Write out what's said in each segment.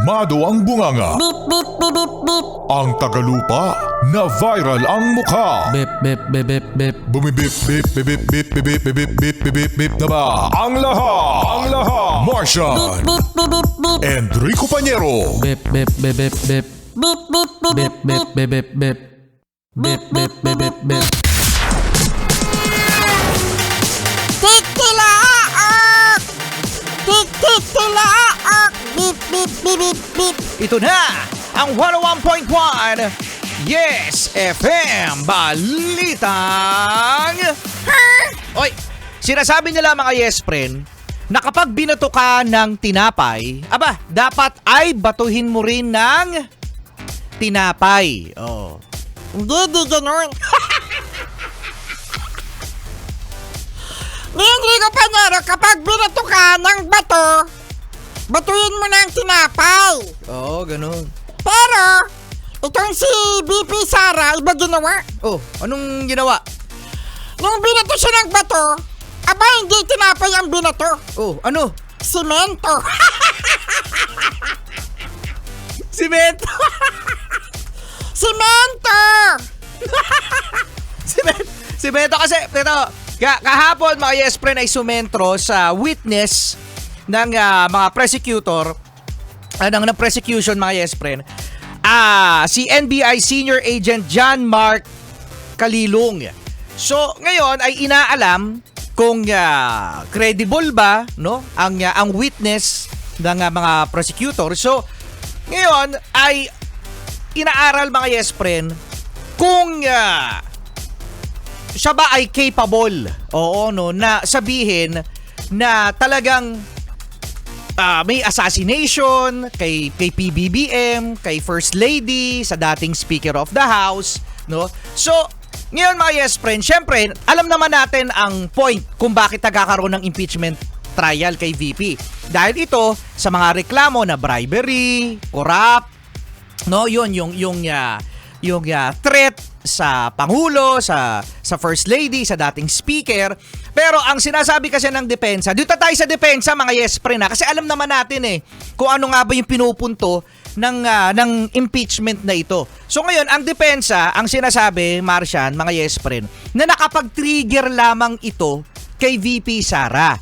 kalmado ang bunganga. Beep, beep, beep, beep, beep. Ang tagalupa na viral ang mukha. Bip, bip, bip, bip, bip. Bumibip, bip, bip, bip, bip, bip, bip, bip, bip, bip, bip na ba? Ang lahat. Martian. Beep, beep, beep, beep. Enrico Pañero. Bip, bip, bip, bip, bip. Beep, beep, beep, Bip, bip, bip, bip, bip. Bip, bip, bip, bip, bip. Titilaok! Titilaok! Beep, beep, beep, beep, beep. Ito na ang 101.1 Yes FM Balitang Oy, sinasabi nila mga yes friend na kapag binato ka ng tinapay, aba, dapat ay batuhin mo rin ng tinapay. Oh. Hindi ganun. Enrico Pañero, kapag binato ka ng bato, batuhin mo ng tinapay. Oo, ganun. Pero, itong si BP Sara, iba ginawa. Oh, anong ginawa? Nung binato siya ng bato, aba hindi tinapay ang binato. Oh, ano? Simento. Simento. Simento! Simento kasi, pero kahapon mga yes friend ay sumentro sa witness ng mga prosecutor, ng prosecution mga yes friend, si NBI Senior Agent John Mark Kalilong. So ngayon ay inaalam kung credible ba no ang witness ng mga prosecutor. So ngayon ay inaaral mga yes friend kung siya ba ay capable na sabihin na talagang may assassination kay PBBM, kay First Lady, sa dating Speaker of the House, no? So, ngayon mga yes friend, syempre, alam naman natin ang point kung bakit nagkakaroon ng impeachment trial kay VP. Dahil ito sa mga reklamo na bribery, corrupt, no, yun yung threat sa pangulo, sa First Lady, sa dating speaker. Pero ang sinasabi kasi ng depensa, dito tayo sa depensa mga yes friend kasi alam naman natin kung ano nga ba yung pinupunto ng impeachment na ito. So ngayon, ang depensa, ang sinasabi, Martian, mga yes friend, na nakapag-trigger lamang ito kay VP Sara.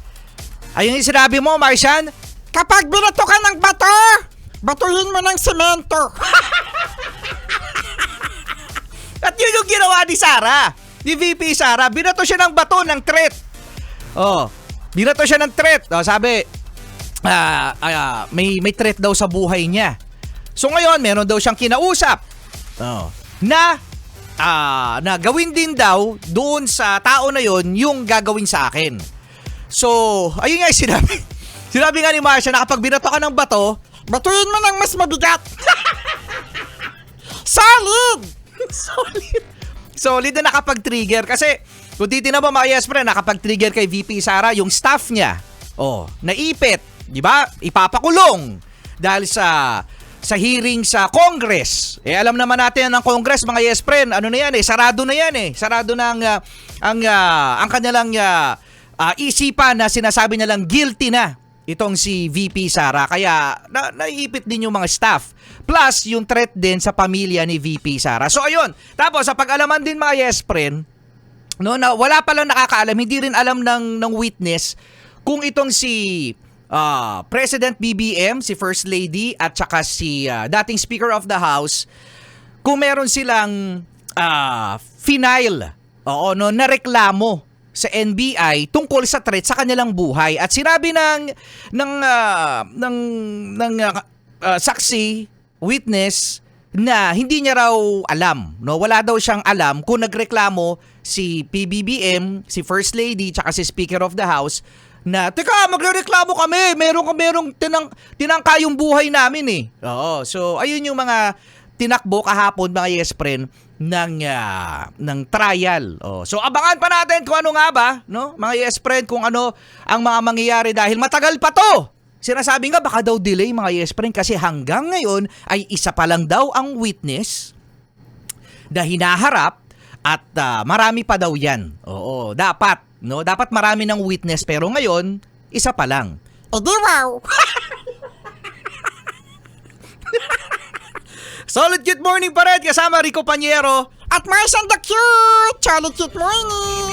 Ayun yung sinabi mo, Martian? Kapag binato ka ng bato, batuhin mo ng semento. At yun yung ginawa ni Sara, ni VP Sara. Binato siya ng bato ng threat. Oh, binato siya ng threat. Oh, sabi, may threat daw sa buhay niya. So ngayon, meron daw siyang kinausap. Oh, na gawin din daw doon sa tao na yon yung gagawin sa akin. So, ayun nga yung sinabi. Sinabi nga ni Marcia na kapag binato ka ng bato, batuhin mo ng mas mabigat. Solid! Solid na nakapag-trigger. Kasi, kung titignan mo mga yes friend, nakapag-trigger kay VP Sara, yung staff niya, naipit, di ba? Ipapakulong. Dahil sa hearing sa Congress. Alam naman natin ng Congress, mga yes friend, ano na yan sarado na yan Sarado na ang kanilang isipan na sinasabi nilang guilty na itong si VP Sara. Kaya naiipit din yung mga staff. Plus yung threat din sa pamilya ni VP Sara. So ayun. Tapos sa pag-alaman din mga yes friend, no, na wala pa lang nakakaalam, hindi rin alam ng witness kung itong si President BBM, si First Lady at saka si dating Speaker of the House, kung meron silang final na reklamo sa NBI tungkol sa threat sa kanilang buhay. At sinabi ng saksi, witness, na hindi niya raw alam, no? Wala daw siyang alam kung nagreklamo si PBBM, si First Lady, tsaka si Speaker of the House na, teka, magrereklamo kami, merong tinangka yung buhay namin Oo, so ayun yung mga tinakbo kahapon mga yes friend ng trial. So abangan pa natin kung ano nga ba, no? Mga yes friend, kung ano ang mga mangyayari dahil matagal pa to. Sinasabi nga baka daw delay mga yes friend kasi hanggang ngayon ay isa pa lang daw ang witness na hinaharap at marami pa daw yan. Oo, dapat marami ng witness pero ngayon isa pa lang. Di wow. Solid Cute Morning pa rin kasama Rico Panyero. At Mars and the Cute! Solid Cute Morning!